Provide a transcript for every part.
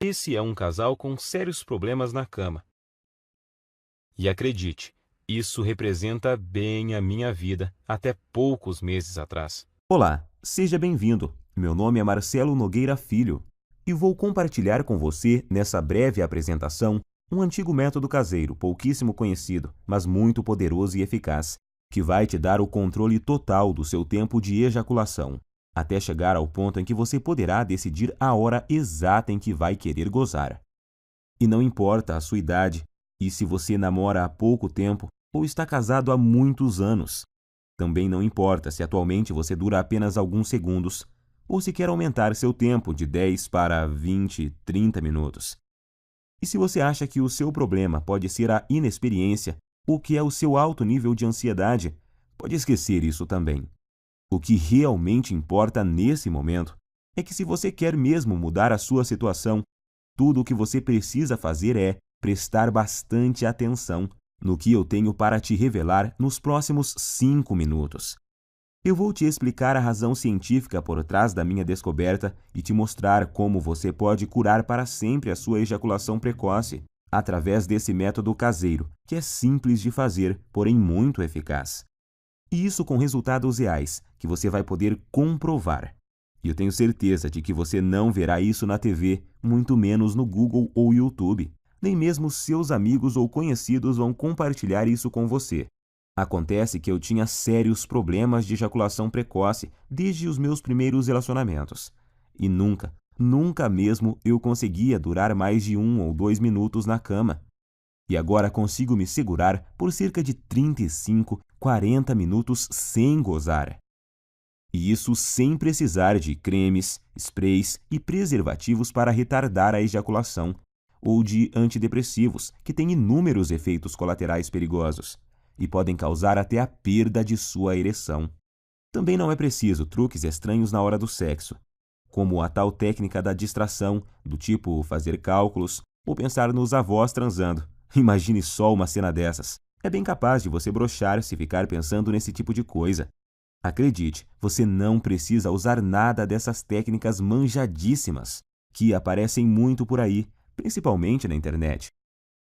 Esse é um casal com sérios problemas na cama. E acredite, isso representa bem a minha vida até poucos meses atrás. Olá, seja bem-vindo. Meu nome é Marcelo Nogueira Filho e vou compartilhar com você, nessa breve apresentação, um antigo método caseiro, pouquíssimo conhecido, mas muito poderoso e eficaz, que vai te dar o controle total do seu tempo de ejaculação, até chegar ao ponto em que você poderá decidir a hora exata em que vai querer gozar. E não importa a sua idade, e se você namora há pouco tempo ou está casado há muitos anos. Também não importa se atualmente você dura apenas alguns segundos, ou se quer aumentar seu tempo de 10 para 20, 30 minutos. E se você acha que o seu problema pode ser a inexperiência, ou que é o seu alto nível de ansiedade, pode esquecer isso também. O que realmente importa nesse momento é que, se você quer mesmo mudar a sua situação, tudo o que você precisa fazer é prestar bastante atenção no que eu tenho para te revelar nos próximos 5 minutos. Eu vou te explicar a razão científica por trás da minha descoberta e te mostrar como você pode curar para sempre a sua ejaculação precoce através desse método caseiro, que é simples de fazer, porém muito eficaz. E isso com resultados reais, que você vai poder comprovar. E eu tenho certeza de que você não verá isso na TV, muito menos no Google ou YouTube. Nem mesmo seus amigos ou conhecidos vão compartilhar isso com você. Acontece que eu tinha sérios problemas de ejaculação precoce desde os meus primeiros relacionamentos. E nunca mesmo eu conseguia durar mais de 1 ou 2 minutos na cama. E agora consigo me segurar por cerca de 35, 40 minutos sem gozar. E isso sem precisar de cremes, sprays e preservativos para retardar a ejaculação, ou de antidepressivos, que têm inúmeros efeitos colaterais perigosos e podem causar até a perda de sua ereção. Também não é preciso truques estranhos na hora do sexo, como a tal técnica da distração, do tipo fazer cálculos ou pensar nos avós transando. Imagine só uma cena dessas. É bem capaz de você broxar se ficar pensando nesse tipo de coisa. Acredite, você não precisa usar nada dessas técnicas manjadíssimas, que aparecem muito por aí, principalmente na internet.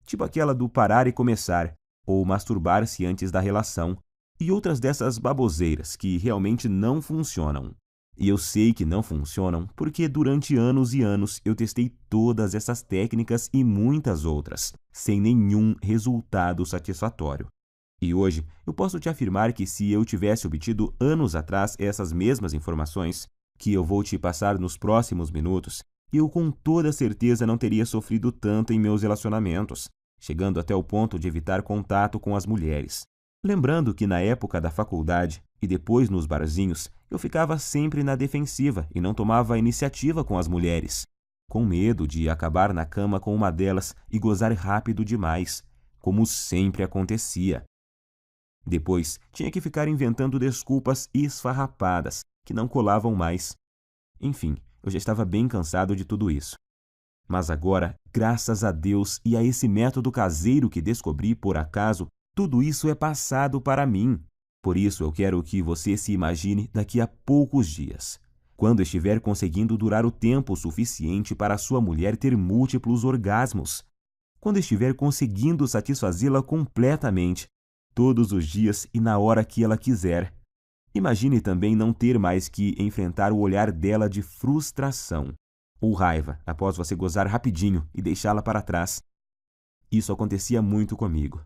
Tipo aquela do parar e começar, ou masturbar-se antes da relação, e outras dessas baboseiras que realmente não funcionam. E eu sei que não funcionam porque durante anos e anos eu testei todas essas técnicas e muitas outras, sem nenhum resultado satisfatório. E hoje eu posso te afirmar que, se eu tivesse obtido anos atrás essas mesmas informações, que eu vou te passar nos próximos minutos, eu com toda certeza não teria sofrido tanto em meus relacionamentos, chegando até o ponto de evitar contato com as mulheres. Lembrando que na época da faculdade e depois nos barzinhos, eu ficava sempre na defensiva e não tomava iniciativa com as mulheres, com medo de acabar na cama com uma delas e gozar rápido demais, como sempre acontecia. Depois, tinha que ficar inventando desculpas esfarrapadas, que não colavam mais. Enfim, eu já estava bem cansado de tudo isso. Mas agora, graças a Deus e a esse método caseiro que descobri por acaso, tudo isso é passado para mim. Por isso eu quero que você se imagine daqui a poucos dias, quando estiver conseguindo durar o tempo suficiente para sua mulher ter múltiplos orgasmos, quando estiver conseguindo satisfazê-la completamente, todos os dias e na hora que ela quiser. Imagine também não ter mais que enfrentar o olhar dela de frustração ou raiva após você gozar rapidinho e deixá-la para trás. Isso acontecia muito comigo.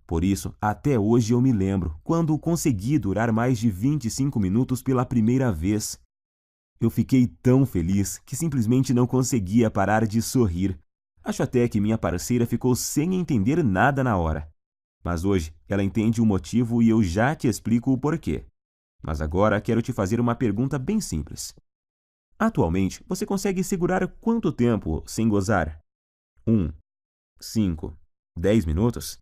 Por isso, até hoje eu me lembro quando consegui durar mais de 25 minutos pela primeira vez. Eu fiquei tão feliz que simplesmente não conseguia parar de sorrir. Acho até que minha parceira ficou sem entender nada na hora. Mas hoje ela entende o motivo e eu já te explico o porquê. Mas agora quero te fazer uma pergunta bem simples. Atualmente, você consegue segurar quanto tempo sem gozar? 1, 5, 10 minutos?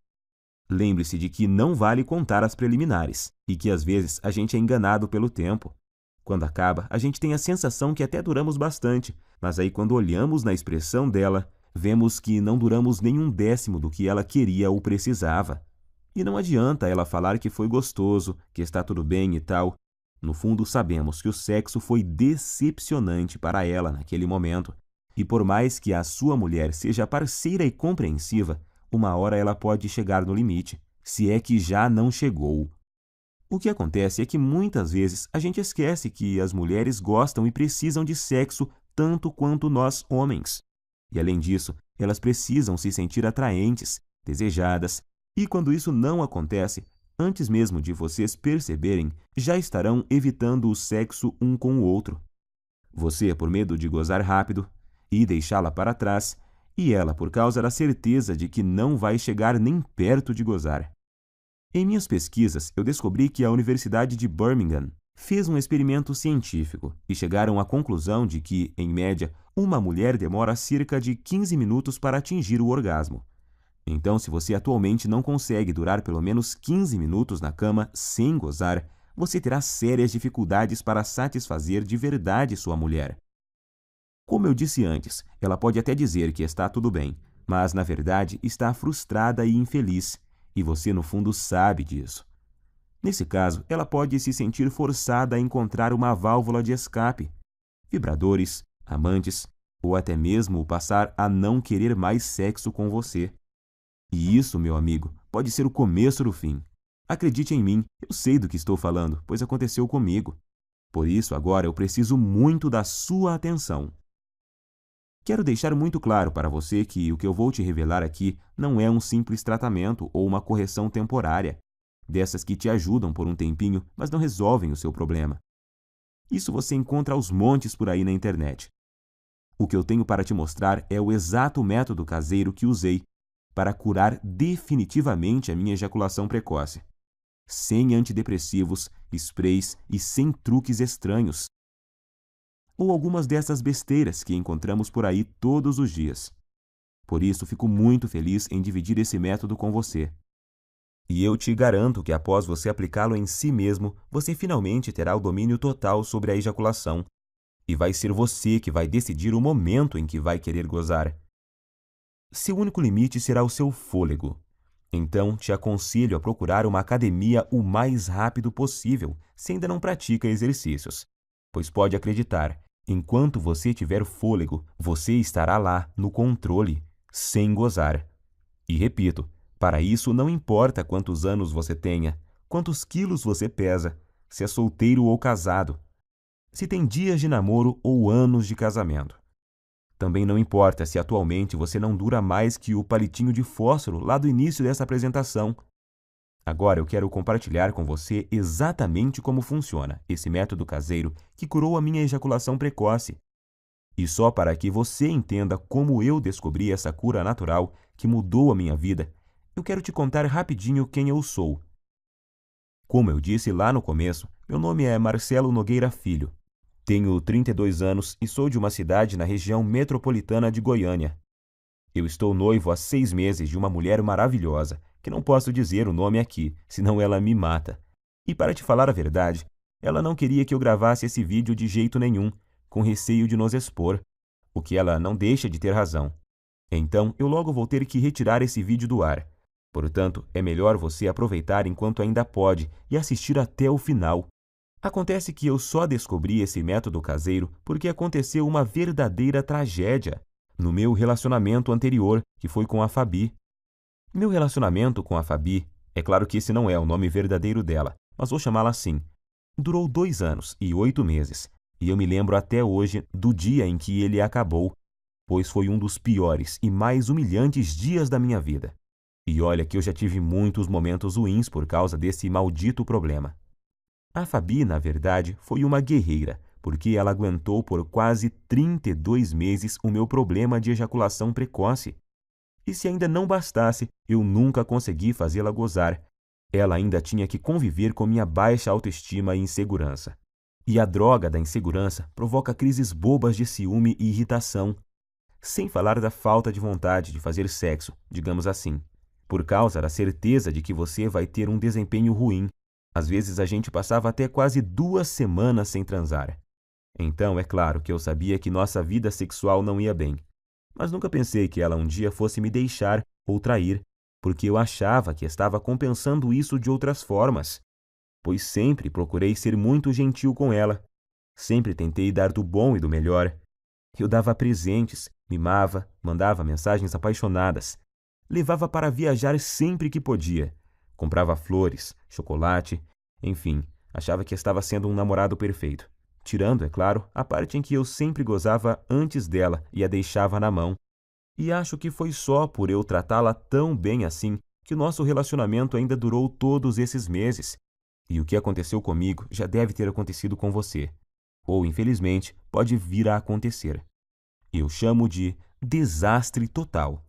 Lembre-se de que não vale contar as preliminares e que às vezes a gente é enganado pelo tempo. Quando acaba, a gente tem a sensação que até duramos bastante, mas aí quando olhamos na expressão dela, vemos que não duramos nem 1/10 do que ela queria ou precisava. E não adianta ela falar que foi gostoso, que está tudo bem e tal. No fundo, sabemos que o sexo foi decepcionante para ela naquele momento. E por mais que a sua mulher seja parceira e compreensiva, uma hora ela pode chegar no limite, se é que já não chegou. O que acontece é que muitas vezes a gente esquece que as mulheres gostam e precisam de sexo tanto quanto nós homens. E além disso, elas precisam se sentir atraentes, desejadas, e quando isso não acontece, antes mesmo de vocês perceberem, já estarão evitando o sexo um com o outro. Você por medo de gozar rápido e deixá-la para trás, e ela por causa da certeza de que não vai chegar nem perto de gozar. Em minhas pesquisas, eu descobri que a Universidade de Birmingham fez um experimento científico e chegaram à conclusão de que, em média, uma mulher demora cerca de 15 minutos para atingir o orgasmo. Então, se você atualmente não consegue durar pelo menos 15 minutos na cama sem gozar, você terá sérias dificuldades para satisfazer de verdade sua mulher. Como eu disse antes, ela pode até dizer que está tudo bem, mas na verdade está frustrada e infeliz, e você no fundo sabe disso. Nesse caso, ela pode se sentir forçada a encontrar uma válvula de escape, vibradores, amantes, ou até mesmo passar a não querer mais sexo com você. E isso, meu amigo, pode ser o começo do fim. Acredite em mim, eu sei do que estou falando, pois aconteceu comigo. Por isso, agora eu preciso muito da sua atenção. Quero deixar muito claro para você que o que eu vou te revelar aqui não é um simples tratamento ou uma correção temporária, dessas que te ajudam por um tempinho, mas não resolvem o seu problema. Isso você encontra aos montes por aí na internet. O que eu tenho para te mostrar é o exato método caseiro que usei para curar definitivamente a minha ejaculação precoce. Sem antidepressivos, sprays e sem truques estranhos. Ou algumas dessas besteiras que encontramos por aí todos os dias. Por isso, fico muito feliz em dividir esse método com você. E eu te garanto que após você aplicá-lo em si mesmo, você finalmente terá o domínio total sobre a ejaculação. E vai ser você que vai decidir o momento em que vai querer gozar. Seu único limite será o seu fôlego. Então, te aconselho a procurar uma academia o mais rápido possível, se ainda não pratica exercícios. Pois pode acreditar, enquanto você tiver fôlego, você estará lá, no controle, sem gozar. E repito, para isso não importa quantos anos você tenha, quantos quilos você pesa, se é solteiro ou casado, se tem dias de namoro ou anos de casamento. Também não importa se atualmente você não dura mais que o palitinho de fósforo lá do início dessa apresentação. Agora eu quero compartilhar com você exatamente como funciona esse método caseiro que curou a minha ejaculação precoce. E só para que você entenda como eu descobri essa cura natural que mudou a minha vida, eu quero te contar rapidinho quem eu sou. Como eu disse lá no começo, meu nome é Marcelo Nogueira Filho. Tenho 32 anos e sou de uma cidade na região metropolitana de Goiânia. Eu estou noivo há 6 meses de uma mulher maravilhosa, que não posso dizer o nome aqui, senão ela me mata. E para te falar a verdade, ela não queria que eu gravasse esse vídeo de jeito nenhum, com receio de nos expor, o que ela não deixa de ter razão. Então, eu logo vou ter que retirar esse vídeo do ar. Portanto, é melhor você aproveitar enquanto ainda pode e assistir até o final. Acontece que eu só descobri esse método caseiro porque aconteceu uma verdadeira tragédia no meu relacionamento anterior, que foi com a Fabi. Meu relacionamento com a Fabi, é claro que esse não é o nome verdadeiro dela, mas vou chamá-la assim, durou 2 anos e 8 meses, e eu me lembro até hoje do dia em que ele acabou, pois foi um dos piores e mais humilhantes dias da minha vida. E olha que eu já tive muitos momentos ruins por causa desse maldito problema. A Fabi, na verdade, foi uma guerreira, porque ela aguentou por quase 32 meses o meu problema de ejaculação precoce. E se ainda não bastasse, eu nunca consegui fazê-la gozar. Ela ainda tinha que conviver com minha baixa autoestima e insegurança. E a droga da insegurança provoca crises bobas de ciúme e irritação, sem falar da falta de vontade de fazer sexo, digamos assim, por causa da certeza de que você vai ter um desempenho ruim. Às vezes a gente passava até quase 2 semanas sem transar. Então, é claro que eu sabia que nossa vida sexual não ia bem. Mas nunca pensei que ela um dia fosse me deixar ou trair, porque eu achava que estava compensando isso de outras formas. Pois sempre procurei ser muito gentil com ela. Sempre tentei dar do bom e do melhor. Eu dava presentes, mimava, mandava mensagens apaixonadas. Levava para viajar sempre que podia. Comprava flores, chocolate, enfim, achava que estava sendo um namorado perfeito. Tirando, é claro, a parte em que eu sempre gozava antes dela e a deixava na mão. E acho que foi só por eu tratá-la tão bem assim que o nosso relacionamento ainda durou todos esses meses. E o que aconteceu comigo já deve ter acontecido com você. Ou, infelizmente, pode vir a acontecer. Eu chamo de desastre total.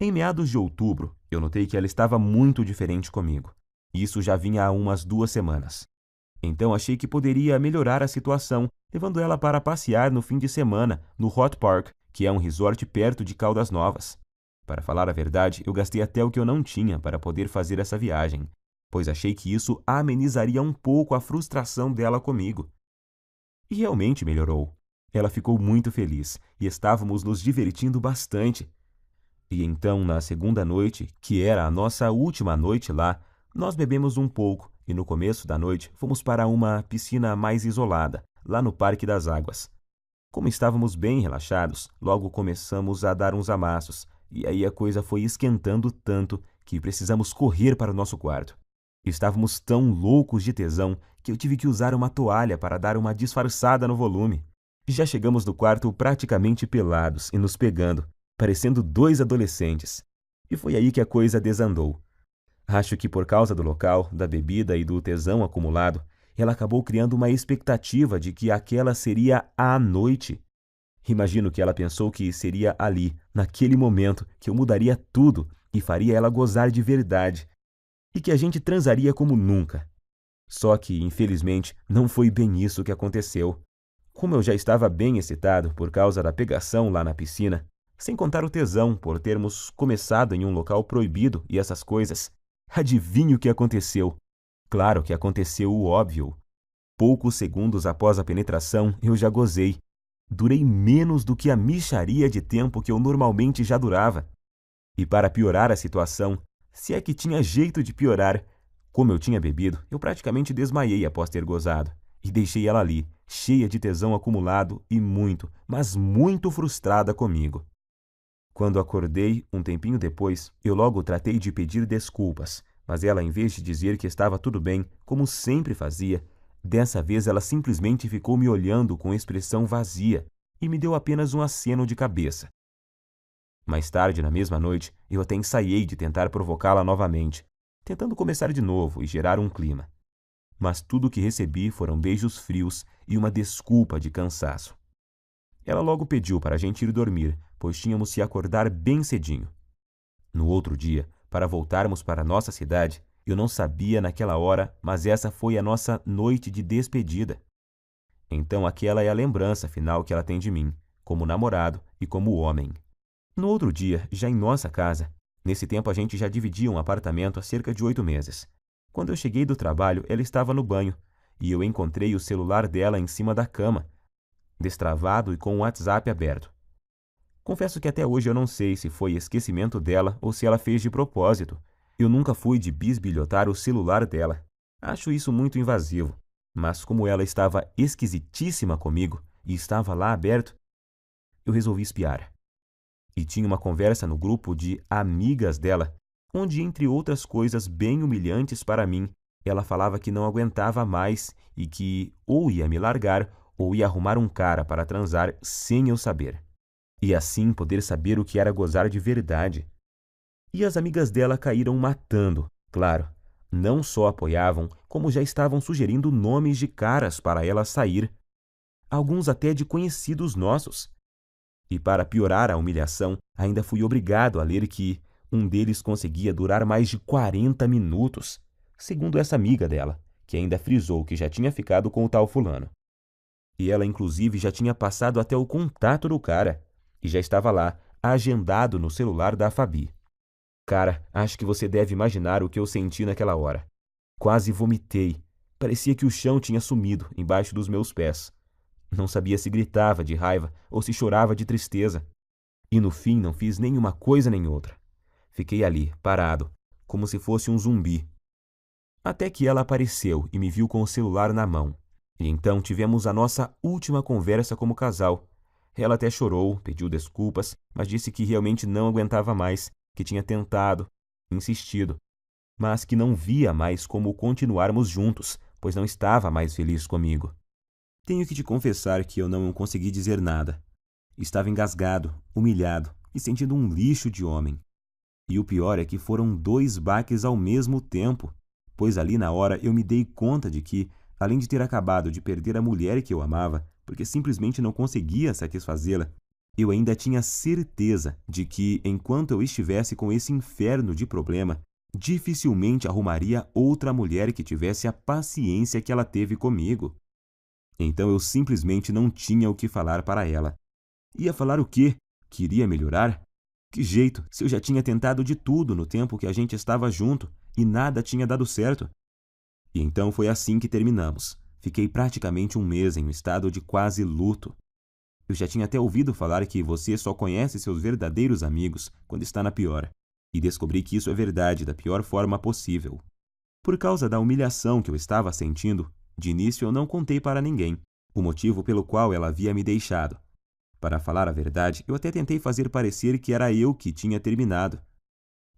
Em meados de outubro, eu notei que ela estava muito diferente comigo. Isso já vinha há umas 2 semanas. Então achei que poderia melhorar a situação, levando ela para passear no fim de semana no Hot Park, que é um resort perto de Caldas Novas. Para falar a verdade, eu gastei até o que eu não tinha para poder fazer essa viagem, pois achei que isso amenizaria um pouco a frustração dela comigo. E realmente melhorou. Ela ficou muito feliz e estávamos nos divertindo bastante. E então, na segunda noite, que era a nossa última noite lá, nós bebemos um pouco e no começo da noite fomos para uma piscina mais isolada, lá no Parque das Águas. Como estávamos bem relaxados, logo começamos a dar uns amassos, e aí a coisa foi esquentando tanto que precisamos correr para o nosso quarto. Estávamos tão loucos de tesão que eu tive que usar uma toalha para dar uma disfarçada no volume. Já chegamos no quarto praticamente pelados e nos pegando, parecendo 2 adolescentes. E foi aí que a coisa desandou. Acho que por causa do local, da bebida e do tesão acumulado, ela acabou criando uma expectativa de que aquela seria a noite. Imagino que ela pensou que seria ali, naquele momento, que eu mudaria tudo e faria ela gozar de verdade. E que a gente transaria como nunca. Só que, infelizmente, não foi bem isso que aconteceu. Como eu já estava bem excitado por causa da pegação lá na piscina, sem contar o tesão por termos começado em um local proibido e essas coisas, adivinhe o que aconteceu? Claro que aconteceu o óbvio. Poucos segundos após a penetração, eu já gozei. Durei menos do que a mixaria de tempo que eu normalmente já durava. E para piorar a situação, se é que tinha jeito de piorar, como eu tinha bebido, eu praticamente desmaiei após ter gozado. E deixei ela ali, cheia de tesão acumulado e muito, mas muito frustrada comigo. Quando acordei, um tempinho depois, eu logo tratei de pedir desculpas, mas ela, em vez de dizer que estava tudo bem, como sempre fazia, dessa vez ela simplesmente ficou me olhando com expressão vazia e me deu apenas um aceno de cabeça. Mais tarde, na mesma noite, eu até ensaiei de tentar provocá-la novamente, tentando começar de novo e gerar um clima. Mas tudo o que recebi foram beijos frios e uma desculpa de cansaço. Ela logo pediu para a gente ir dormir, pois tínhamos que acordar bem cedinho. No outro dia, para voltarmos para a nossa cidade, eu não sabia naquela hora, mas essa foi a nossa noite de despedida. Então aquela é a lembrança final que ela tem de mim, como namorado e como homem. No outro dia, já em nossa casa, nesse tempo a gente já dividia um apartamento há cerca de 8 meses. Quando eu cheguei do trabalho, ela estava no banho, e eu encontrei o celular dela em cima da cama, destravado e com o WhatsApp aberto. Confesso que até hoje eu não sei se foi esquecimento dela ou se ela fez de propósito. Eu nunca fui de bisbilhotar o celular dela. Acho isso muito invasivo. Mas como ela estava esquisitíssima comigo e estava lá aberto, eu resolvi espiar. E tinha uma conversa no grupo de amigas dela, onde, entre outras coisas bem humilhantes para mim, ela falava que não aguentava mais e que ou ia me largar ou ia arrumar um cara para transar sem eu saber. E assim poder saber o que era gozar de verdade. E as amigas dela caíram matando, claro. Não só apoiavam, como já estavam sugerindo nomes de caras para ela sair. Alguns até de conhecidos nossos. E para piorar a humilhação, ainda fui obrigado a ler que um deles conseguia durar mais de 40 minutos, segundo essa amiga dela, que ainda frisou que já tinha ficado com o tal fulano. E ela inclusive já tinha passado até o contato do cara, e já estava lá, agendado no celular da Fabi. Cara, acho que você deve imaginar o que eu senti naquela hora. Quase vomitei. Parecia que o chão tinha sumido embaixo dos meus pés. Não sabia se gritava de raiva ou se chorava de tristeza. E no fim não fiz nem uma coisa nem outra. Fiquei ali, parado, como se fosse um zumbi. Até que ela apareceu e me viu com o celular na mão. E então tivemos a nossa última conversa como casal. Ela até chorou, pediu desculpas, mas disse que realmente não aguentava mais, que tinha tentado, insistido, mas que não via mais como continuarmos juntos, pois não estava mais feliz comigo. Tenho que te confessar que eu não consegui dizer nada. Estava engasgado, humilhado e sentindo um lixo de homem. E o pior é que foram 2 baques ao mesmo tempo, pois ali na hora eu me dei conta de que, além de ter acabado de perder a mulher que eu amava, porque simplesmente não conseguia satisfazê-la, eu ainda tinha certeza de que, enquanto eu estivesse com esse inferno de problema, dificilmente arrumaria outra mulher que tivesse a paciência que ela teve comigo. Então eu simplesmente não tinha o que falar para ela. Ia falar o quê? Queria melhorar? Que jeito, se eu já tinha tentado de tudo no tempo que a gente estava junto e nada tinha dado certo? E então foi assim que terminamos. Fiquei praticamente um mês em um estado de quase luto. Eu já tinha até ouvido falar que você só conhece seus verdadeiros amigos quando está na pior. E descobri que isso é verdade da pior forma possível. Por causa da humilhação que eu estava sentindo, de início eu não contei para ninguém o motivo pelo qual ela havia me deixado. Para falar a verdade, eu até tentei fazer parecer que era eu que tinha terminado.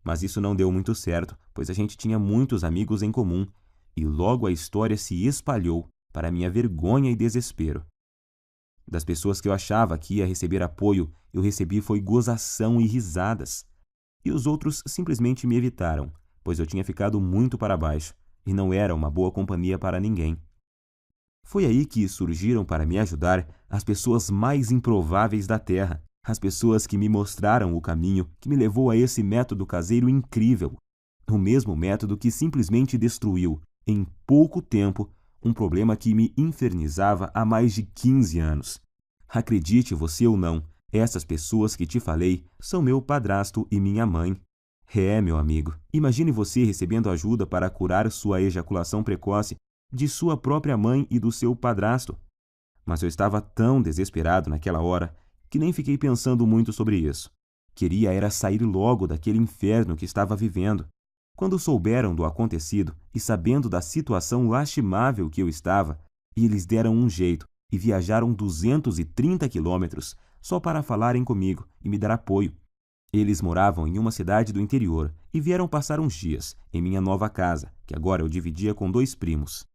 Mas isso não deu muito certo, pois a gente tinha muitos amigos em comum, e logo a história se espalhou, para minha vergonha e desespero. Das pessoas que eu achava que ia receber apoio, eu recebi foi gozação e risadas. E os outros simplesmente me evitaram, pois eu tinha ficado muito para baixo, e não era uma boa companhia para ninguém. Foi aí que surgiram para me ajudar as pessoas mais improváveis da Terra, as pessoas que me mostraram o caminho que me levou a esse método caseiro incrível, o mesmo método que simplesmente destruiu, em pouco tempo, um problema que me infernizava há mais de 15 anos. Acredite você ou não, essas pessoas que te falei são meu padrasto e minha mãe. Meu amigo, imagine você recebendo ajuda para curar sua ejaculação precoce de sua própria mãe e do seu padrasto. Mas eu estava tão desesperado naquela hora que nem fiquei pensando muito sobre isso. Queria era sair logo daquele inferno que estava vivendo. Quando souberam do acontecido e sabendo da situação lastimável que eu estava, eles deram um jeito e viajaram 230 quilômetros só para falarem comigo e me dar apoio. Eles moravam em uma cidade do interior e vieram passar uns dias em minha nova casa, que agora eu dividia com 2 primos.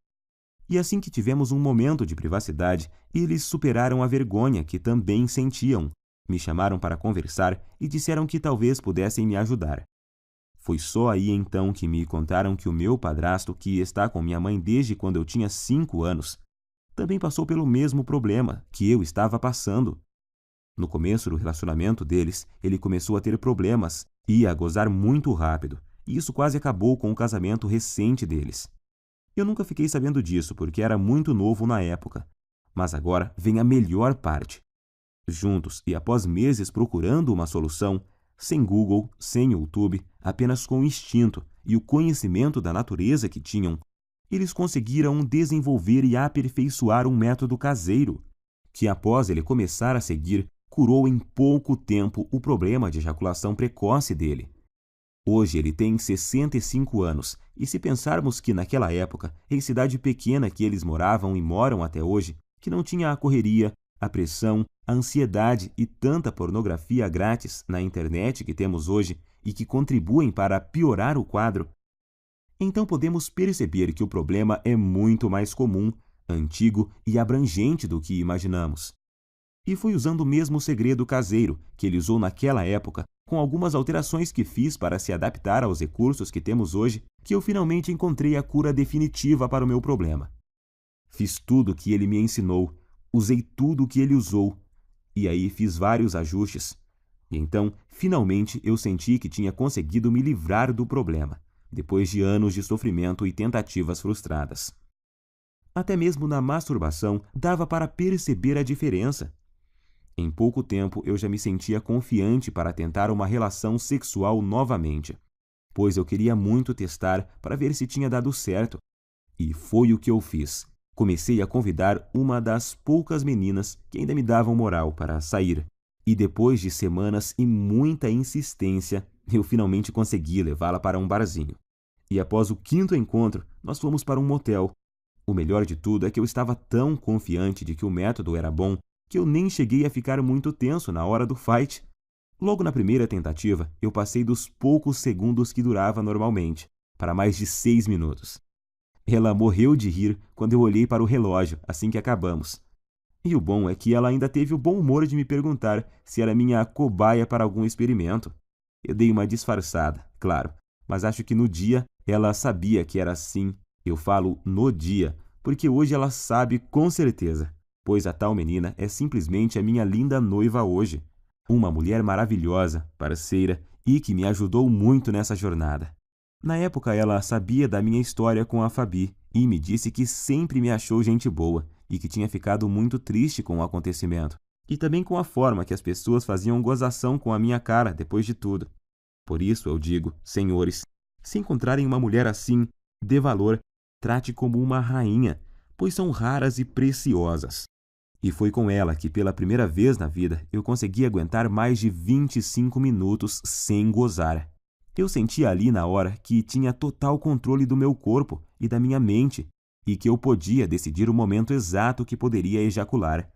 E assim que tivemos um momento de privacidade, eles superaram a vergonha que também sentiam. Me chamaram para conversar e disseram que talvez pudessem me ajudar. Foi só aí então que me contaram que o meu padrasto, que está com minha mãe desde quando eu tinha 5 anos, também passou pelo mesmo problema que eu estava passando. No começo do relacionamento deles, ele começou a ter problemas e a gozar muito rápido, e isso quase acabou com o casamento recente deles. Eu nunca fiquei sabendo disso porque era muito novo na época, mas agora vem a melhor parte. Juntos e após meses procurando uma solução, sem Google, sem YouTube, apenas com o instinto e o conhecimento da natureza que tinham, eles conseguiram desenvolver e aperfeiçoar um método caseiro, que após ele começar a seguir, curou em pouco tempo o problema de ejaculação precoce dele. Hoje ele tem 65 anos, e se pensarmos que naquela época, em cidade pequena que eles moravam e moram até hoje, que não tinha a correria, a pressão, a ansiedade e tanta pornografia grátis na internet que temos hoje e que contribuem para piorar o quadro, então podemos perceber que o problema é muito mais comum, antigo e abrangente do que imaginamos. E foi usando o mesmo segredo caseiro que ele usou naquela época, com algumas alterações que fiz para se adaptar aos recursos que temos hoje, que eu finalmente encontrei a cura definitiva para o meu problema. Fiz tudo o que ele me ensinou, usei tudo o que ele usou, e aí fiz vários ajustes. E então, finalmente, eu senti que tinha conseguido me livrar do problema, depois de anos de sofrimento e tentativas frustradas. Até mesmo na masturbação dava para perceber a diferença. Em pouco tempo eu já me sentia confiante para tentar uma relação sexual novamente, pois eu queria muito testar para ver se tinha dado certo. E foi o que eu fiz. Comecei a convidar uma das poucas meninas que ainda me davam moral para sair. E depois de semanas e muita insistência, eu finalmente consegui levá-la para um barzinho. E após o 5º encontro, nós fomos para um motel. O melhor de tudo é que eu estava tão confiante de que o método era bom que eu nem cheguei a ficar muito tenso na hora do fight. Logo na primeira tentativa, eu passei dos poucos segundos que durava normalmente, para mais de 6 minutos. Ela morreu de rir quando eu olhei para o relógio assim que acabamos. E o bom é que ela ainda teve o bom humor de me perguntar se era minha cobaia para algum experimento. Eu dei uma disfarçada, claro, mas acho que no dia ela sabia que era assim. Eu falo no dia, porque hoje ela sabe com certeza, pois a tal menina é simplesmente a minha linda noiva hoje. Uma mulher maravilhosa, parceira e que me ajudou muito nessa jornada. Na época ela sabia da minha história com a Fabi e me disse que sempre me achou gente boa e que tinha ficado muito triste com o acontecimento e também com a forma que as pessoas faziam gozação com a minha cara depois de tudo. Por isso eu digo, senhores, se encontrarem uma mulher assim, dê valor, trate como uma rainha, pois são raras e preciosas. E foi com ela que, pela primeira vez na vida, eu consegui aguentar mais de 25 minutos sem gozar. Eu sentia ali na hora que tinha total controle do meu corpo e da minha mente, e que eu podia decidir o momento exato que poderia ejacular.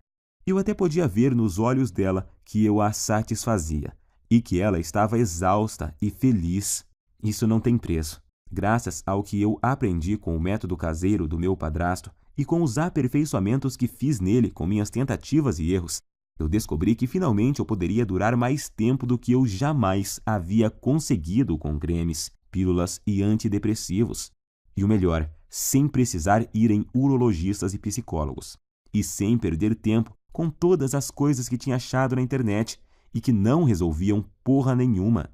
Eu até podia ver nos olhos dela que eu a satisfazia, e que ela estava exausta e feliz. Isso não tem preço. Graças ao que eu aprendi com o método caseiro do meu padrasto, e com os aperfeiçoamentos que fiz nele com minhas tentativas e erros, eu descobri que finalmente eu poderia durar mais tempo do que eu jamais havia conseguido com cremes, pílulas e antidepressivos. E o melhor, sem precisar ir em urologistas e psicólogos. E sem perder tempo com todas as coisas que tinha achado na internet e que não resolviam porra nenhuma.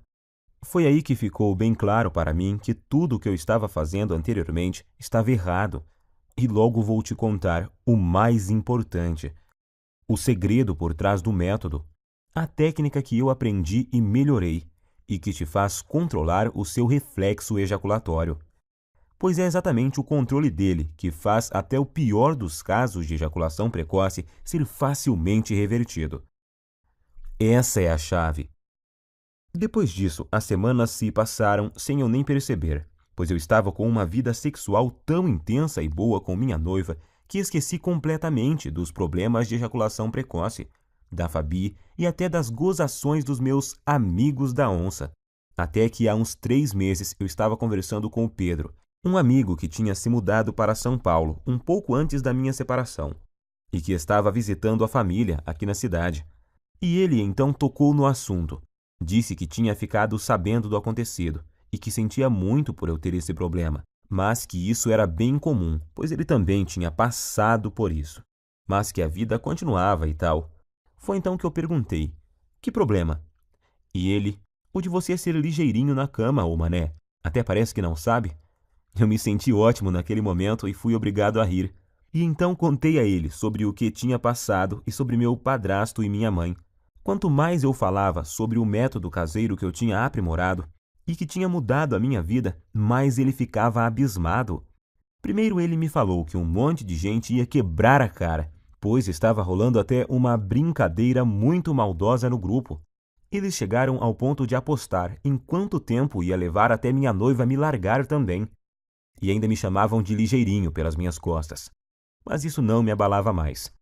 Foi aí que ficou bem claro para mim que tudo o que eu estava fazendo anteriormente estava errado. E logo vou te contar o mais importante, o segredo por trás do método, a técnica que eu aprendi e melhorei, e que te faz controlar o seu reflexo ejaculatório. Pois é exatamente o controle dele que faz até o pior dos casos de ejaculação precoce ser facilmente revertido. Essa é a chave. Depois disso, as semanas se passaram sem eu nem perceber, pois eu estava com uma vida sexual tão intensa e boa com minha noiva que esqueci completamente dos problemas de ejaculação precoce, da Fabi e até das gozações dos meus amigos da onça. Até que há uns 3 meses eu estava conversando com o Pedro, um amigo que tinha se mudado para São Paulo um pouco antes da minha separação e que estava visitando a família aqui na cidade. E ele então tocou no assunto. Disse que tinha ficado sabendo do acontecido e que sentia muito por eu ter esse problema, mas que isso era bem comum, pois ele também tinha passado por isso, mas que a vida continuava e tal. Foi então que eu perguntei, que problema? E ele, o de você ser ligeirinho na cama, ô mané, até parece que não sabe. Eu me senti ótimo naquele momento e fui obrigado a rir. E então contei a ele sobre o que tinha passado e sobre meu padrasto e minha mãe. Quanto mais eu falava sobre o método caseiro que eu tinha aprimorado e que tinha mudado a minha vida, mais ele ficava abismado. Primeiro ele me falou que um monte de gente ia quebrar a cara, pois estava rolando até uma brincadeira muito maldosa no grupo. Eles chegaram ao ponto de apostar em quanto tempo ia levar até minha noiva me largar também. E ainda me chamavam de ligeirinho pelas minhas costas. Mas isso não me abalava mais.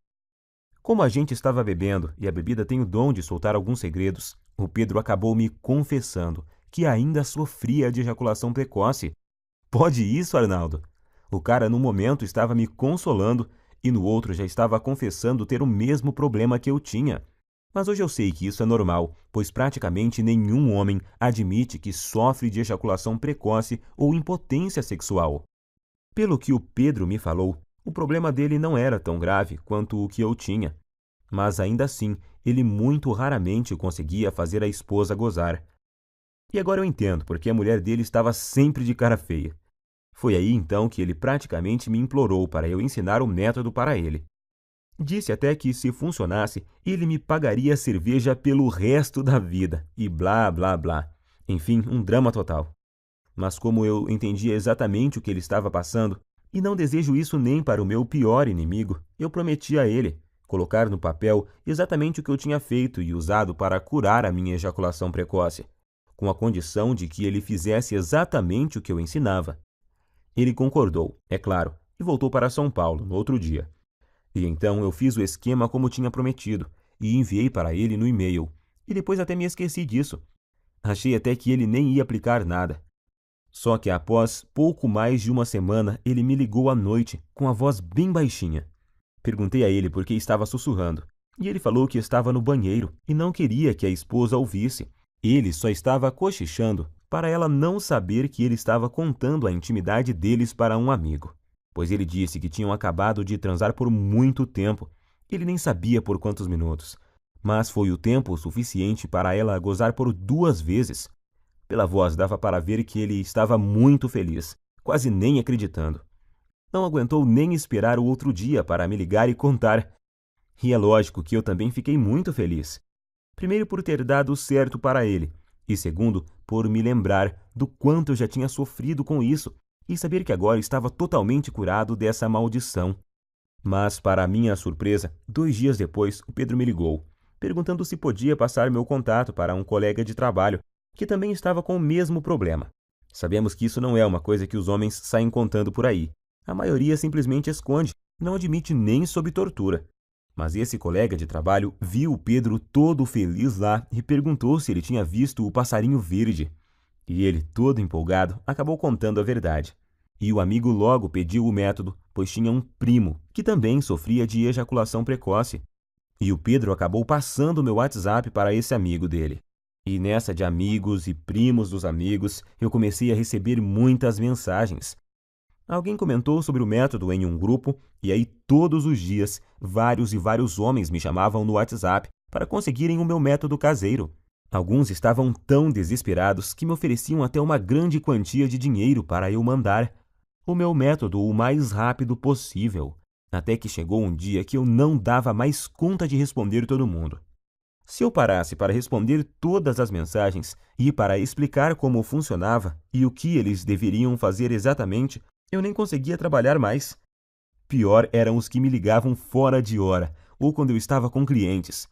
Como a gente estava bebendo e a bebida tem o dom de soltar alguns segredos, o Pedro acabou me confessando que ainda sofria de ejaculação precoce. Pode isso, Arnaldo? O cara num momento estava me consolando e no outro já estava confessando ter o mesmo problema que eu tinha. Mas hoje eu sei que isso é normal, pois praticamente nenhum homem admite que sofre de ejaculação precoce ou impotência sexual. Pelo que o Pedro me falou, o problema dele não era tão grave quanto o que eu tinha, mas ainda assim ele muito raramente conseguia fazer a esposa gozar. E agora eu entendo porque a mulher dele estava sempre de cara feia. Foi aí então que ele praticamente me implorou para eu ensinar o método para ele. Disse até que, se funcionasse, ele me pagaria cerveja pelo resto da vida, e blá blá blá. Enfim, um drama total. Mas como eu entendia exatamente o que ele estava passando, e não desejo isso nem para o meu pior inimigo, eu prometi a ele colocar no papel exatamente o que eu tinha feito e usado para curar a minha ejaculação precoce, com a condição de que ele fizesse exatamente o que eu ensinava. Ele concordou, é claro, e voltou para São Paulo no outro dia. E então eu fiz o esquema como tinha prometido e enviei para ele no e-mail. E depois até me esqueci disso. Achei até que ele nem ia aplicar nada. Só que após pouco mais de uma semana, ele me ligou à noite, com a voz bem baixinha. Perguntei a ele por que estava sussurrando, e ele falou que estava no banheiro e não queria que a esposa ouvisse. Ele só estava cochichando para ela não saber que ele estava contando a intimidade deles para um amigo, pois ele disse que tinham acabado de transar por muito tempo. Ele nem sabia por quantos minutos, mas foi o tempo suficiente para ela gozar por 2 vezes. Pela voz dava para ver que ele estava muito feliz, quase nem acreditando. Não aguentou nem esperar o outro dia para me ligar e contar. E é lógico que eu também fiquei muito feliz. Primeiro por ter dado certo para ele, e segundo por me lembrar do quanto eu já tinha sofrido com isso e saber que agora estava totalmente curado dessa maldição. Mas, para minha surpresa, 2 dias depois, o Pedro me ligou, perguntando se podia passar meu contato para um colega de trabalho que também estava com o mesmo problema. Sabemos que isso não é uma coisa que os homens saem contando por aí. A maioria simplesmente esconde, não admite nem sob tortura. Mas esse colega de trabalho viu o Pedro todo feliz lá e perguntou se ele tinha visto o passarinho verde. E ele, todo empolgado, acabou contando a verdade. E o amigo logo pediu o método, pois tinha um primo que também sofria de ejaculação precoce. E o Pedro acabou passando o meu WhatsApp para esse amigo dele. E nessa de amigos e primos dos amigos, eu comecei a receber muitas mensagens. Alguém comentou sobre o método em um grupo, e aí todos os dias, vários e vários homens me chamavam no WhatsApp para conseguirem o meu método caseiro. Alguns estavam tão desesperados que me ofereciam até uma grande quantia de dinheiro para eu mandar o meu método o mais rápido possível, até que chegou um dia que eu não dava mais conta de responder todo mundo. Se eu parasse para responder todas as mensagens e para explicar como funcionava e o que eles deveriam fazer exatamente, eu nem conseguia trabalhar mais. Pior eram os que me ligavam fora de hora ou quando eu estava com clientes.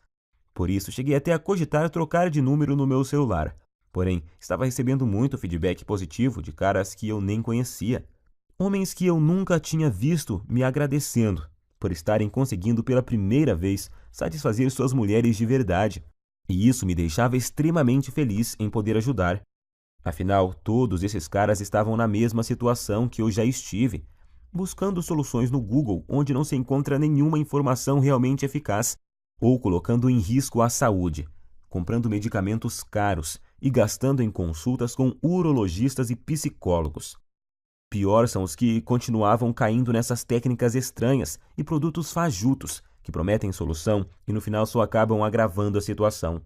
Por isso, cheguei até a cogitar trocar de número no meu celular. Porém, estava recebendo muito feedback positivo de caras que eu nem conhecia. Homens que eu nunca tinha visto me agradecendo por estarem conseguindo pela primeira vez satisfazer suas mulheres de verdade. E isso me deixava extremamente feliz em poder ajudar. Afinal, todos esses caras estavam na mesma situação que eu já estive, buscando soluções no Google onde não se encontra nenhuma informação realmente eficaz, ou colocando em risco a saúde, comprando medicamentos caros e gastando em consultas com urologistas e psicólogos. Pior são os que continuavam caindo nessas técnicas estranhas e produtos fajutos que prometem solução e no final só acabam agravando a situação.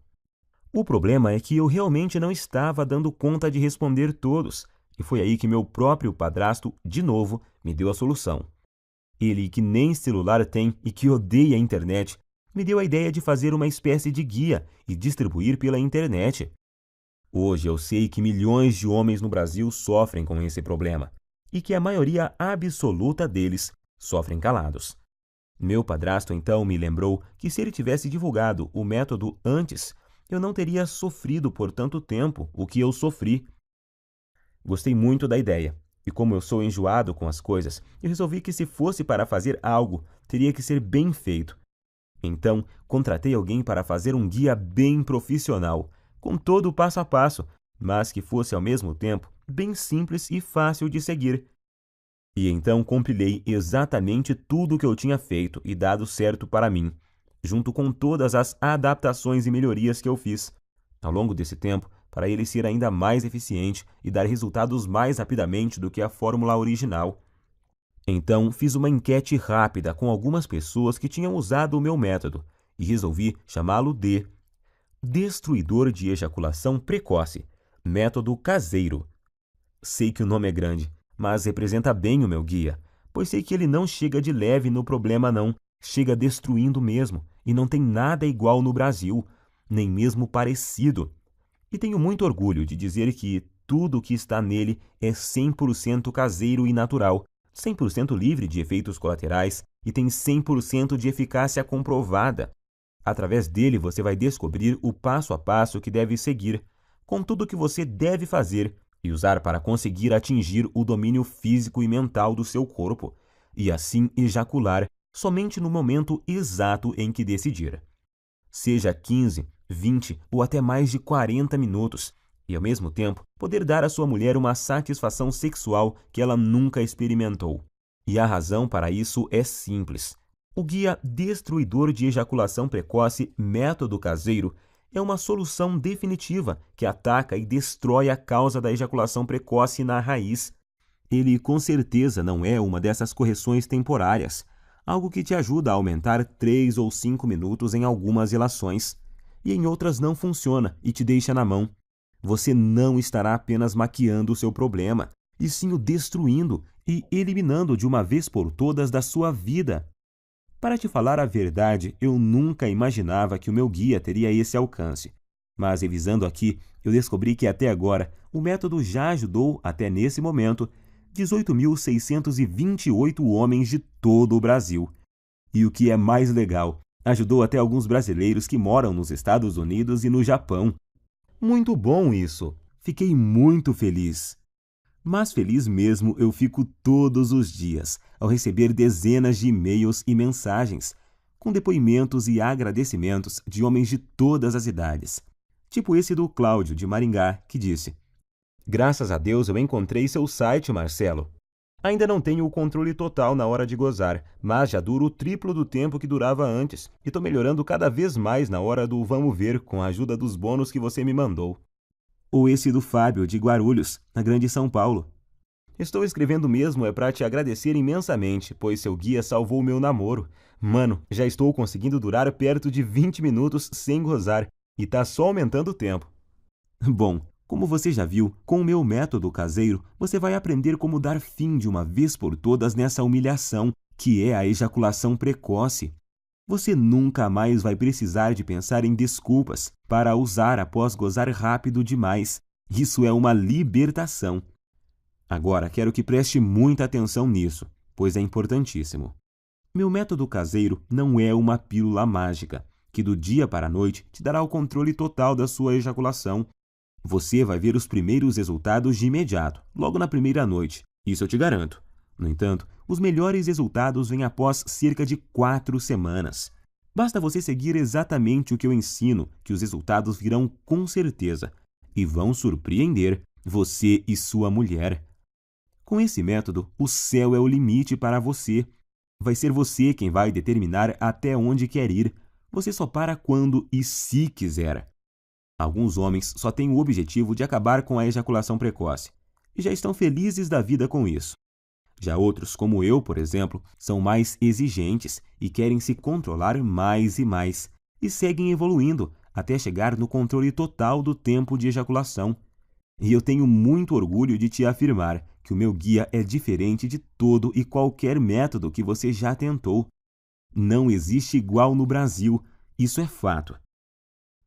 O problema é que eu realmente não estava dando conta de responder todos, e foi aí que meu próprio padrasto, de novo, me deu a solução. Ele, que nem celular tem e que odeia a internet, me deu a ideia de fazer uma espécie de guia e distribuir pela internet. Hoje eu sei que milhões de homens no Brasil sofrem com esse problema, e que a maioria absoluta deles sofrem calados. Meu padrasto então me lembrou que se ele tivesse divulgado o método antes, eu não teria sofrido por tanto tempo o que eu sofri. Gostei muito da ideia, e como eu sou enjoado com as coisas, eu resolvi que se fosse para fazer algo, teria que ser bem feito. Então, contratei alguém para fazer um guia bem profissional, com todo o passo a passo, mas que fosse ao mesmo tempo bem simples e fácil de seguir. E então compilei exatamente tudo o que eu tinha feito e dado certo para mim, junto com todas as adaptações e melhorias que eu fiz ao longo desse tempo, para ele ser ainda mais eficiente e dar resultados mais rapidamente do que a fórmula original. Então, fiz uma enquete rápida com algumas pessoas que tinham usado o meu método e resolvi chamá-lo de Destruidor de Ejaculação Precoce, Método Caseiro. Sei que o nome é grande, mas representa bem o meu guia, pois sei que ele não chega de leve no problema não, chega destruindo mesmo, e não tem nada igual no Brasil, nem mesmo parecido. E tenho muito orgulho de dizer que tudo o que está nele é 100% caseiro e natural, 100% livre de efeitos colaterais e tem 100% de eficácia comprovada. Através dele você vai descobrir o passo a passo que deve seguir, com tudo o que você deve fazer e usar para conseguir atingir o domínio físico e mental do seu corpo, e assim ejacular somente no momento exato em que decidir. Seja 15, 20 ou até mais de 40 minutos, e ao mesmo tempo poder dar à sua mulher uma satisfação sexual que ela nunca experimentou. E a razão para isso é simples. O guia destruidor de ejaculação precoce Método Caseiro é uma solução definitiva que ataca e destrói a causa da ejaculação precoce na raiz. Ele com certeza não é uma dessas correções temporárias, algo que te ajuda a aumentar 3 ou 5 minutos em algumas relações, e em outras não funciona e te deixa na mão. Você não estará apenas maquiando o seu problema, e sim o destruindo e eliminando de uma vez por todas da sua vida. Para te falar a verdade, eu nunca imaginava que o meu guia teria esse alcance. Mas revisando aqui, eu descobri que até agora o método já ajudou, até nesse momento, 18.628 homens de todo o Brasil. E o que é mais legal, ajudou até alguns brasileiros que moram nos Estados Unidos e no Japão. Muito bom isso! Fiquei muito feliz. Mas feliz mesmo eu fico todos os dias ao receber dezenas de e-mails e mensagens, com depoimentos e agradecimentos de homens de todas as idades. Tipo esse do Cláudio, de Maringá, que disse: "Graças a Deus eu encontrei seu site, Marcelo. Ainda não tenho o controle total na hora de gozar, mas já duro o triplo do tempo que durava antes e estou melhorando cada vez mais na hora do vamos ver com a ajuda dos bônus que você me mandou." Ou esse do Fábio, de Guarulhos, na Grande São Paulo: "Estou escrevendo mesmo é para te agradecer imensamente, pois seu guia salvou o meu namoro. Mano, já estou conseguindo durar perto de 20 minutos sem gozar e tá só aumentando o tempo." Bom, como você já viu, com o meu método caseiro, você vai aprender como dar fim de uma vez por todas nessa humilhação, que é a ejaculação precoce. Você nunca mais vai precisar de pensar em desculpas para usar após gozar rápido demais. Isso é uma libertação. Agora, quero que preste muita atenção nisso, pois é importantíssimo. Meu método caseiro não é uma pílula mágica, que do dia para a noite te dará o controle total da sua ejaculação. Você vai ver os primeiros resultados de imediato, logo na primeira noite. Isso eu te garanto. No entanto, os melhores resultados vêm após cerca de 4 semanas. Basta você seguir exatamente o que eu ensino, que os resultados virão com certeza e vão surpreender você e sua mulher. Com esse método, o céu é o limite para você. Vai ser você quem vai determinar até onde quer ir. Você só para quando e se quiser. Alguns homens só têm o objetivo de acabar com a ejaculação precoce e já estão felizes da vida com isso. Já outros, como eu, por exemplo, são mais exigentes e querem se controlar mais e seguem evoluindo até chegar no controle total do tempo de ejaculação. E eu tenho muito orgulho de te afirmar que o meu guia é diferente de todo e qualquer método que você já tentou. Não existe igual no Brasil, isso é fato.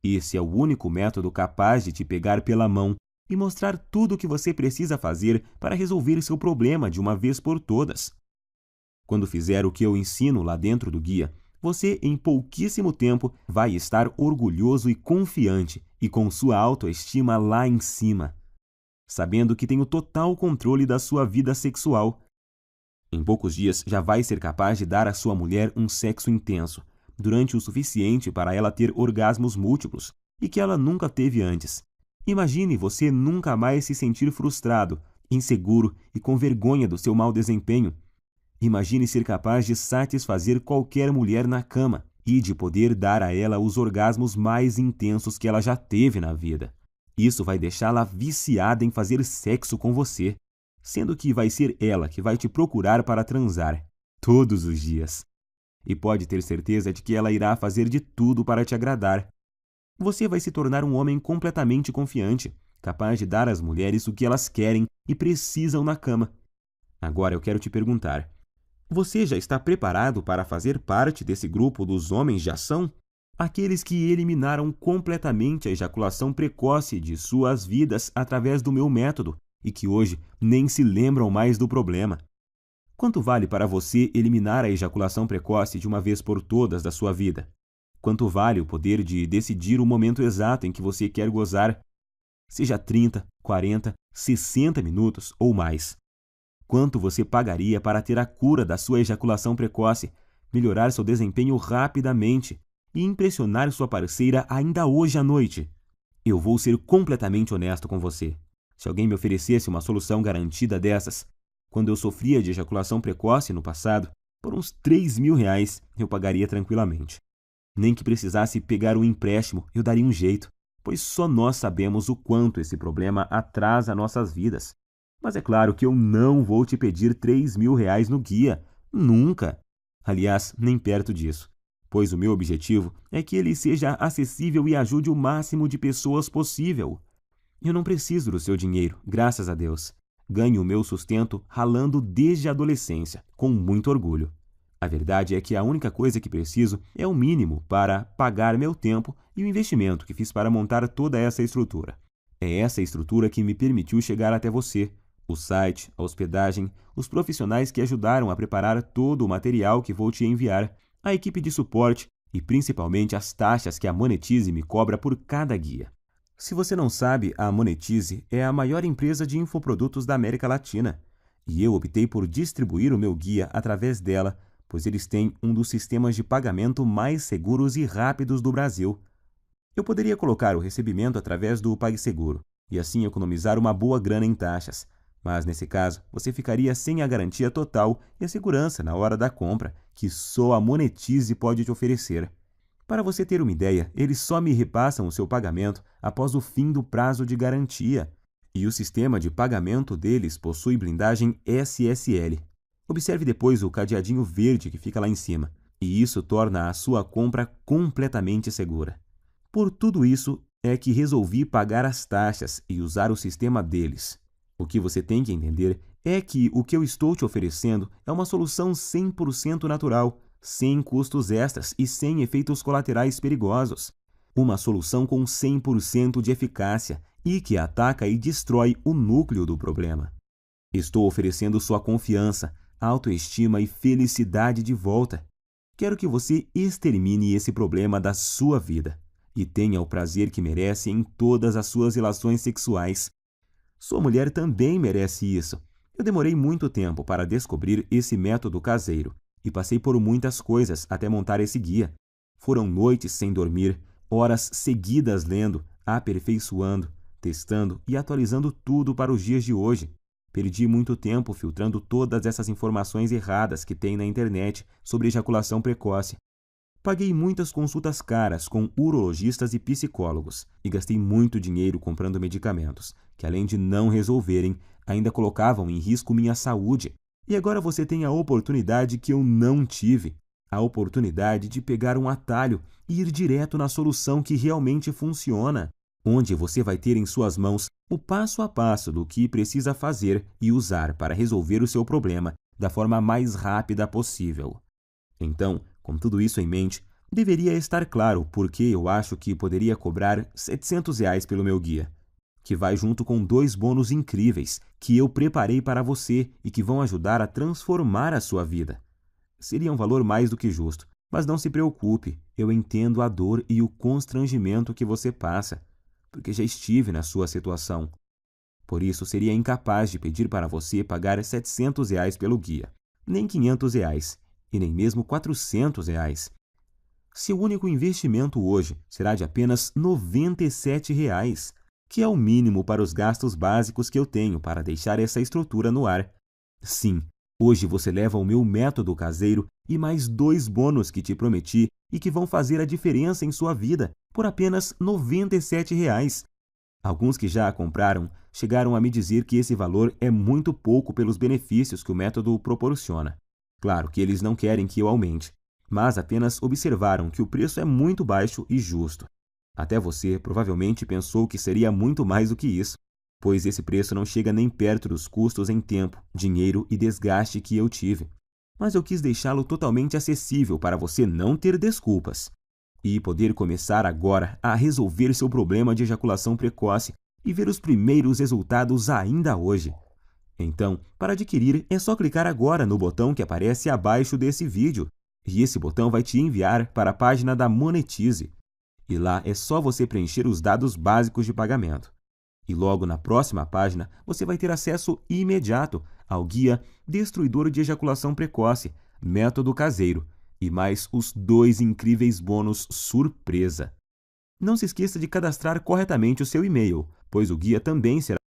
Esse é o único método capaz de te pegar pela mão e mostrar tudo o que você precisa fazer para resolver seu problema de uma vez por todas. Quando fizer o que eu ensino lá dentro do guia, você em pouquíssimo tempo vai estar orgulhoso e confiante e com sua autoestima lá em cima, sabendo que tem o total controle da sua vida sexual. Em poucos dias já vai ser capaz de dar à sua mulher um sexo intenso, durante o suficiente para ela ter orgasmos múltiplos e que ela nunca teve antes. Imagine você nunca mais se sentir frustrado, inseguro e com vergonha do seu mau desempenho. Imagine ser capaz de satisfazer qualquer mulher na cama e de poder dar a ela os orgasmos mais intensos que ela já teve na vida. Isso vai deixá-la viciada em fazer sexo com você, sendo que vai ser ela que vai te procurar para transar, todos os dias. E pode ter certeza de que ela irá fazer de tudo para te agradar. Você vai se tornar um homem completamente confiante, capaz de dar às mulheres o que elas querem e precisam na cama. Agora eu quero te perguntar: você já está preparado para fazer parte desse grupo dos homens de ação? Aqueles que eliminaram completamente a ejaculação precoce de suas vidas através do meu método e que hoje nem se lembram mais do problema. Quanto vale para você eliminar a ejaculação precoce de uma vez por todas da sua vida? Quanto vale o poder de decidir o momento exato em que você quer gozar? Seja 30, 40, 60 minutos ou mais. Quanto você pagaria para ter a cura da sua ejaculação precoce, melhorar seu desempenho rapidamente e impressionar sua parceira ainda hoje à noite. Eu vou ser completamente honesto com você. Se alguém me oferecesse uma solução garantida dessas, quando eu sofria de ejaculação precoce no passado, por uns R$ 3.000 eu pagaria tranquilamente. Nem que precisasse pegar um empréstimo, eu daria um jeito, pois só nós sabemos o quanto esse problema atrasa nossas vidas. Mas é claro que eu não vou te pedir R$ 3.000 no guia. Nunca! Aliás, nem perto disso, pois o meu objetivo é que ele seja acessível e ajude o máximo de pessoas possível. Eu não preciso do seu dinheiro, graças a Deus. Ganho o meu sustento ralando desde a adolescência, com muito orgulho. A verdade é que a única coisa que preciso é o mínimo para pagar meu tempo e o investimento que fiz para montar toda essa estrutura. É essa estrutura que me permitiu chegar até você. O site, a hospedagem, os profissionais que ajudaram a preparar todo o material que vou te enviar, a equipe de suporte e principalmente as taxas que a Monetize me cobra por cada guia. Se você não sabe, a Monetize é a maior empresa de infoprodutos da América Latina e eu optei por distribuir o meu guia através dela, pois eles têm um dos sistemas de pagamento mais seguros e rápidos do Brasil. Eu poderia colocar o recebimento através do PagSeguro e assim economizar uma boa grana em taxas, mas nesse caso você ficaria sem a garantia total e a segurança na hora da compra que só a Monetize pode te oferecer. Para você ter uma ideia, eles só me repassam o seu pagamento após o fim do prazo de garantia, e o sistema de pagamento deles possui blindagem SSL. Observe depois o cadeadinho verde que fica lá em cima, e isso torna a sua compra completamente segura. Por tudo isso é que resolvi pagar as taxas e usar o sistema deles. O que você tem que entender é que o que eu estou te oferecendo é uma solução 100% natural, sem custos extras e sem efeitos colaterais perigosos. Uma solução com 100% de eficácia e que ataca e destrói o núcleo do problema. Estou oferecendo sua confiança, autoestima e felicidade de volta. Quero que você extermine esse problema da sua vida e tenha o prazer que merece em todas as suas relações sexuais. Sua mulher também merece isso. Eu demorei muito tempo para descobrir esse método caseiro e passei por muitas coisas até montar esse guia. Foram noites sem dormir, horas seguidas lendo, aperfeiçoando, testando e atualizando tudo para os dias de hoje. Perdi muito tempo filtrando todas essas informações erradas que tem na internet sobre ejaculação precoce. Paguei muitas consultas caras com urologistas e psicólogos e gastei muito dinheiro comprando medicamentos, que além de não resolverem, ainda colocavam em risco minha saúde. E agora você tem a oportunidade que eu não tive, a oportunidade de pegar um atalho e ir direto na solução que realmente funciona, onde você vai ter em suas mãos o passo a passo do que precisa fazer e usar para resolver o seu problema da forma mais rápida possível. Então, com tudo isso em mente, deveria estar claro por que eu acho que poderia cobrar R$ 700 pelo meu guia, que vai junto com 2 bônus incríveis que eu preparei para você e que vão ajudar a transformar a sua vida. Seria um valor mais do que justo, mas não se preocupe, eu entendo a dor e o constrangimento que você passa, porque já estive na sua situação. Por isso, seria incapaz de pedir para você pagar R$ 700 pelo guia, nem R$ 500 e nem mesmo R$ 400. Seu único investimento hoje será de apenas R$ 97, que é o mínimo para os gastos básicos que eu tenho para deixar essa estrutura no ar. Sim, hoje você leva o meu método caseiro e mais 2 bônus que te prometi e que vão fazer a diferença em sua vida por apenas R$ 97. Alguns que já a compraram chegaram a me dizer que esse valor é muito pouco pelos benefícios que o método proporciona. Claro que eles não querem que eu aumente, mas apenas observaram que o preço é muito baixo e justo. Até você provavelmente pensou que seria muito mais do que isso, pois esse preço não chega nem perto dos custos em tempo, dinheiro e desgaste que eu tive. Mas eu quis deixá-lo totalmente acessível para você não ter desculpas e poder começar agora a resolver seu problema de ejaculação precoce e ver os primeiros resultados ainda hoje. Então, para adquirir, é só clicar agora no botão que aparece abaixo desse vídeo, e esse botão vai te enviar para a página da Monetize. E lá é só você preencher os dados básicos de pagamento. E logo na próxima página, você vai ter acesso imediato ao guia Destruidor de Ejaculação Precoce, Método Caseiro, e mais os 2 incríveis bônus surpresa. Não se esqueça de cadastrar corretamente o seu e-mail, pois o guia também será